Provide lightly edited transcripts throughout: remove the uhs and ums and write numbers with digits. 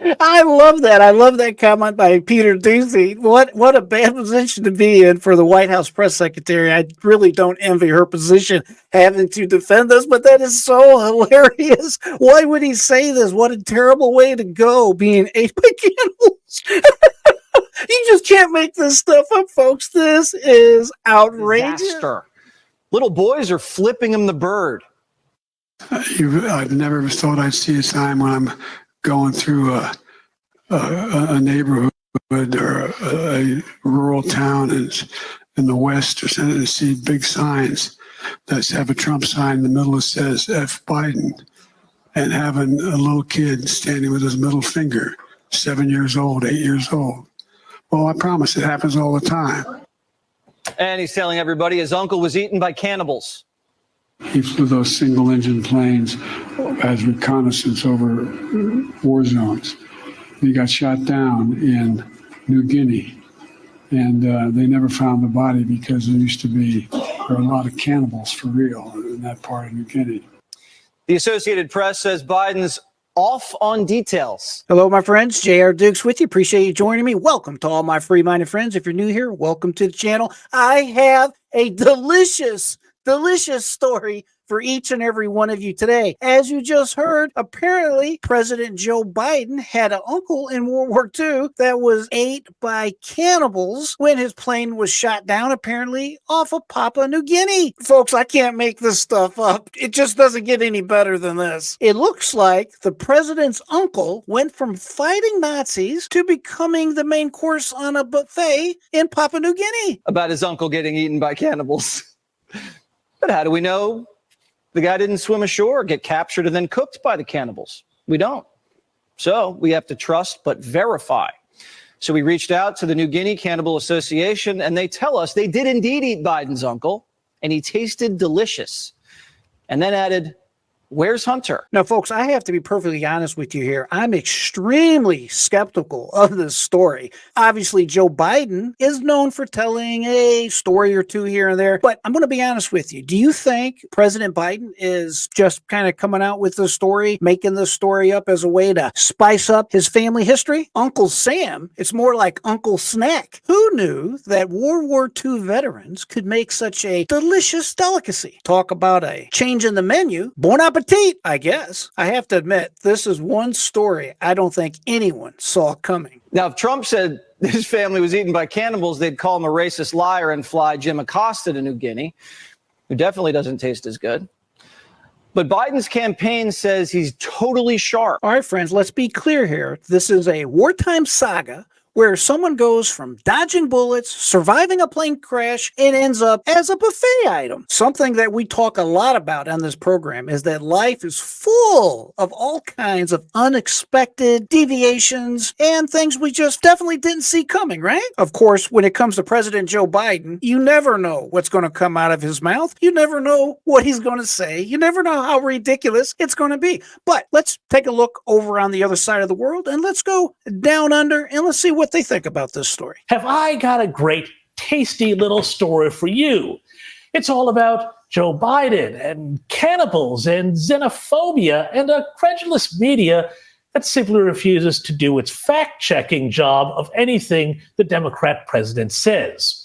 I love that. I love that comment by Peter Doocy. What a bad position to be in for the White House press secretary. I really don't envy her position having to defend this, but that is so hilarious. Why would he say this? What a terrible way to go, being ate by cannibals. You just can't make this stuff up, folks. This is outrageous. Disaster. Little boys are flipping him the bird. I've never thought I'd see a time when I'm going through a neighborhood or a rural town in the West or something to see big signs that have a Trump sign in the middle that says F. Biden, and having a little kid standing with his middle finger, 7 years old, 8 years old. Well, I promise it happens all the time. And he's telling everybody his uncle was eaten by cannibals. He flew those single-engine planes as reconnaissance over war zones. He got shot down in New Guinea, and they never found the body because there were a lot of cannibals for real in that part of New Guinea. The Associated Press says Biden's off on details. Hello, my friends. J.R. Dukes with you. Appreciate you joining me. Welcome to all my free-minded friends. If you're new here, welcome to the channel. I have a delicious story for each and every one of you today. As you just heard, apparently President Joe Biden had an uncle in World War II that was ate by cannibals when his plane was shot down, apparently off of Papua New Guinea. Folks, I can't make this stuff up. It just doesn't get any better than this. It looks like the president's uncle went from fighting Nazis to becoming the main course on a buffet in Papua New Guinea. About his uncle getting eaten by cannibals. But how do we know the guy didn't swim ashore, get captured, and then cooked by the cannibals? We don't. So we have to trust but verify. So we reached out to the New Guinea Cannibal Association, and they tell us they did indeed eat Biden's uncle, and he tasted delicious. And then added, where's Hunter? Now, folks, I have to be perfectly honest with you here. I'm extremely skeptical of this story. Obviously, Joe Biden is known for telling a story or two here and there, but I'm going to be honest with you. Do you think President Biden is just kind of coming out with the story, making the story up as a way to spice up his family history? Uncle Sam, it's more like Uncle Snack. Who knew that World War II veterans could make such a delicious delicacy? Talk about a change in the menu. Bon appetit. I guess. I have to admit, this is one story I don't think anyone saw coming. Now, if Trump said his family was eaten by cannibals, they'd call him a racist liar and fly Jim Acosta to New Guinea, who definitely doesn't taste as good. But Biden's campaign says he's totally sharp. All right, friends, let's be clear here. This is a wartime saga where someone goes from dodging bullets, surviving a plane crash, and ends up as a buffet item. Something that we talk a lot about on this program is that life is full of all kinds of unexpected deviations and things we just definitely didn't see coming, right? Of course, when it comes to President Joe Biden, you never know what's going to come out of his mouth. You never know what he's going to say. You never know how ridiculous it's going to be. But let's take a look over on the other side of the world and let's go down under and let's see what they think about this story. Have I got a great, tasty little story for you? It's all about Joe Biden and cannibals and xenophobia and a credulous media that simply refuses to do its fact-checking job of anything the Democrat president says.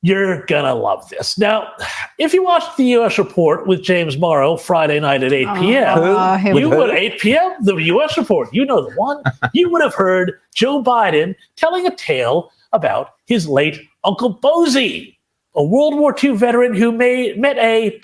You're gonna love this. Now, if you watched the U.S. Report with James Morrow Friday night at 8 p.m., you would 8 p.m. the U.S. Report, you know the one. You would have heard Joe Biden telling a tale about his late Uncle Bozy, a World War II veteran who met a,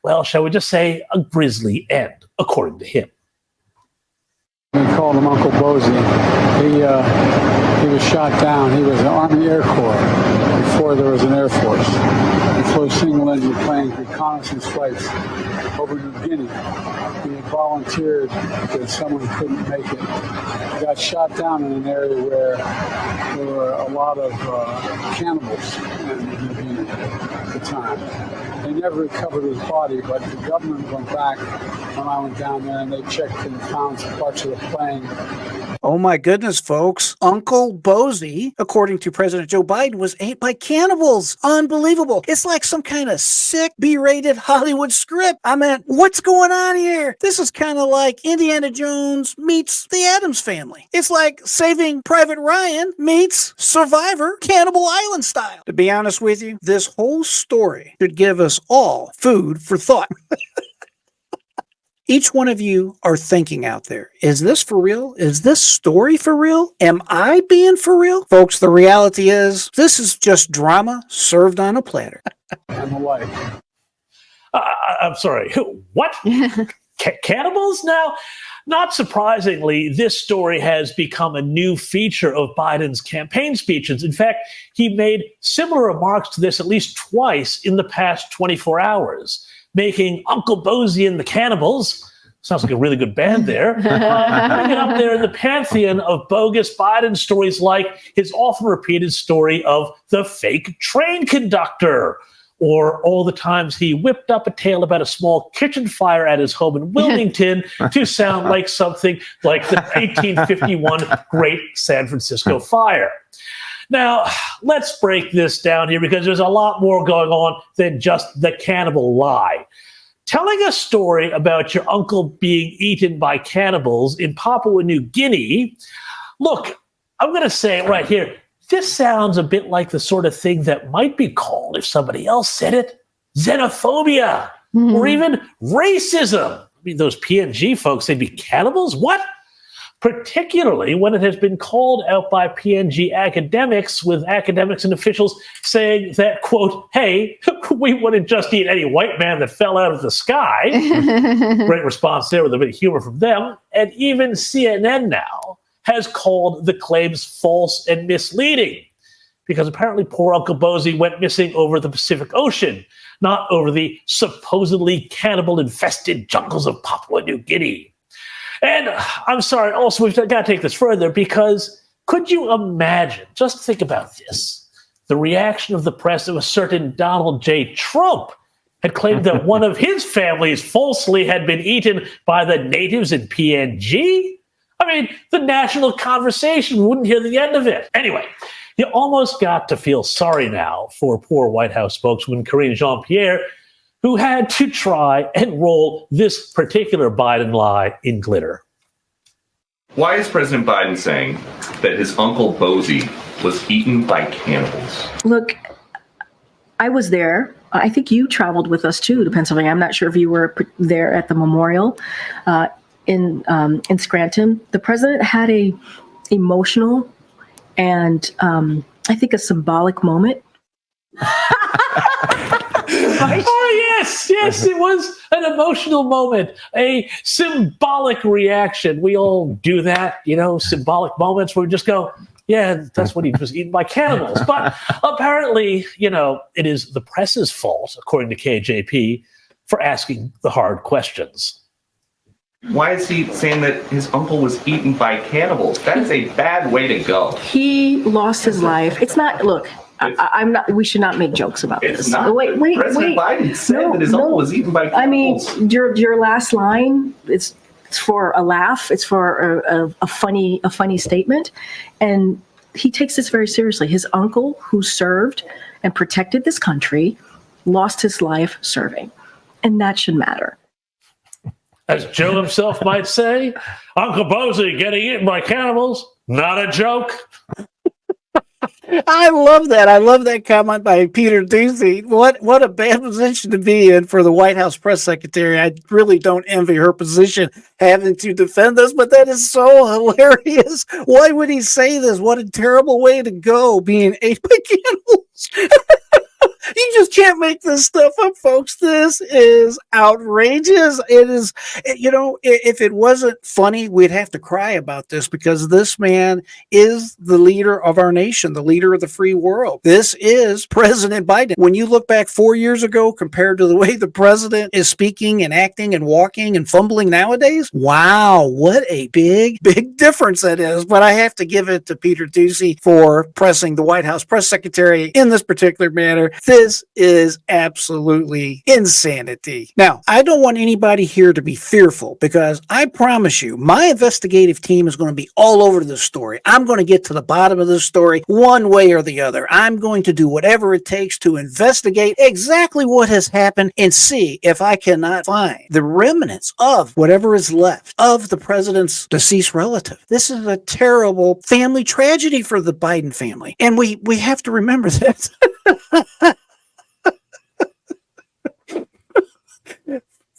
well, shall we just say, a grisly end, according to him. We called him Uncle Bozy. He was shot down. He was in the Army Air Corps before there was an Air Force. He flew single-engine planes, reconnaissance flights over New Guinea. He had volunteered because someone couldn't make it. He got shot down in an area where there were a lot of cannibals in New Guinea at the time. They never recovered his body, but the government went back when I went down there and they checked and found some parts of the plane. Oh my goodness, folks. Uncle Bozy, according to President Joe Biden, was ate by cannibals. Unbelievable. It's like some kind of sick B-rated Hollywood script. I mean, what's going on here? This is kind of like Indiana Jones meets the Addams Family. It's like Saving Private Ryan meets Survivor Cannibal Island style. To be honest with you, this whole story should give us all food for thought. Each one of you are thinking out there, is this for real? Is this story for real? Am I being for real? Folks, the reality is this is just drama served on a platter. And the like. I'm sorry, what? Cannibals now? Not surprisingly, this story has become a new feature of Biden's campaign speeches. In fact, he made similar remarks to this at least twice in the past 24 hours. Making Uncle Bozy and the Cannibals, sounds like a really good band there, putting it up there in the pantheon of bogus Biden stories like his often repeated story of the fake train conductor, or all the times he whipped up a tale about a small kitchen fire at his home in Wilmington to sound like something like the 1851 Great San Francisco Fire. Now, let's break this down here because there's a lot more going on than just the cannibal lie. Telling a story about your uncle being eaten by cannibals in Papua New Guinea, look, I'm going to say it right here. This sounds a bit like the sort of thing that might be called, if somebody else said it, xenophobia or even racism. I mean, those PNG folks, they'd be cannibals? What? Particularly when it has been called out by PNG academics, with academics and officials saying that, quote, hey, we wouldn't just eat any white man that fell out of the sky. Great response there with a bit of humor from them. And even CNN now has called the claims false and misleading because apparently poor Uncle Bozy went missing over the Pacific Ocean, not over the supposedly cannibal-infested jungles of Papua New Guinea. And I'm sorry, also, we've got to take this further because could you imagine, just think about this, the reaction of the press of a certain Donald J. Trump had claimed that one of his families falsely had been eaten by the natives in PNG? I mean, the national conversation wouldn't hear the end of it. Anyway, you almost got to feel sorry now for poor White House spokeswoman Karine Jean-Pierre, who had to try and roll this particular Biden lie in glitter. Why is President Biden saying that his Uncle Bozy was eaten by cannibals? Look, I was there. I think you traveled with us too to Pennsylvania. I'm not sure if you were there at the memorial in Scranton. The president had a emotional and I think a symbolic moment. Oh, yes, it was an emotional moment, a symbolic reaction. We all do that, symbolic moments where we just go, yeah, that's when he was eaten by cannibals. But apparently, it is the press's fault, according to KJP, for asking the hard questions. Why is he saying that his uncle was eaten by cannibals? That is a bad way to go. He lost his life. It's not, look, I'm not, we should not make jokes about this. It's not. Wait. President Biden said that his uncle was eaten by cannibals. I mean, your last line, it's for a laugh. It's for a funny statement. And he takes this very seriously. His uncle, who served and protected this country, lost his life serving. And that should matter. As Joe himself might say, Uncle Bozy getting eaten by cannibals, not a joke. I love that. I love that comment by Peter Doocy. What a bad position to be in for the White House press secretary. I really don't envy her position having to defend this, but that is so hilarious. Why would he say this? What a terrible way to go, being ate by cannibals. You just can't make this stuff up, folks. This is outrageous. It is, if it wasn't funny, we'd have to cry about this because this man is the leader of our nation, the leader of the free world. This is President Biden. When you look back 4 years ago compared to the way the president is speaking and acting and walking and fumbling nowadays, wow, what a big difference that is. But I have to give it to Peter Doocy for pressing the White House press secretary in this particular manner. This is absolutely insanity. Now, I don't want anybody here to be fearful because I promise you, my investigative team is going to be all over this story. I'm going to get to the bottom of this story one way or the other. I'm going to do whatever it takes to investigate exactly what has happened and see if I cannot find the remnants of whatever is left of the president's deceased relative. This is a terrible family tragedy for the Biden family. And we have to remember that.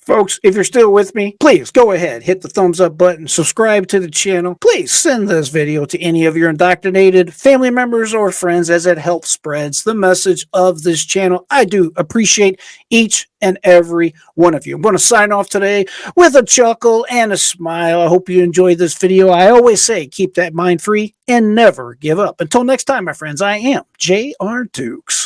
Folks, if you're still with me, please go ahead, hit the thumbs up button, subscribe to the channel. Please send this video to any of your indoctrinated family members or friends as it helps spreads the message of this channel. I do appreciate each and every one of you. I'm going to sign off today with a chuckle and a smile. I hope you enjoyed this video. I always say, keep that mind free and never give up. Until next time, my friends, I am J.R. Dukes.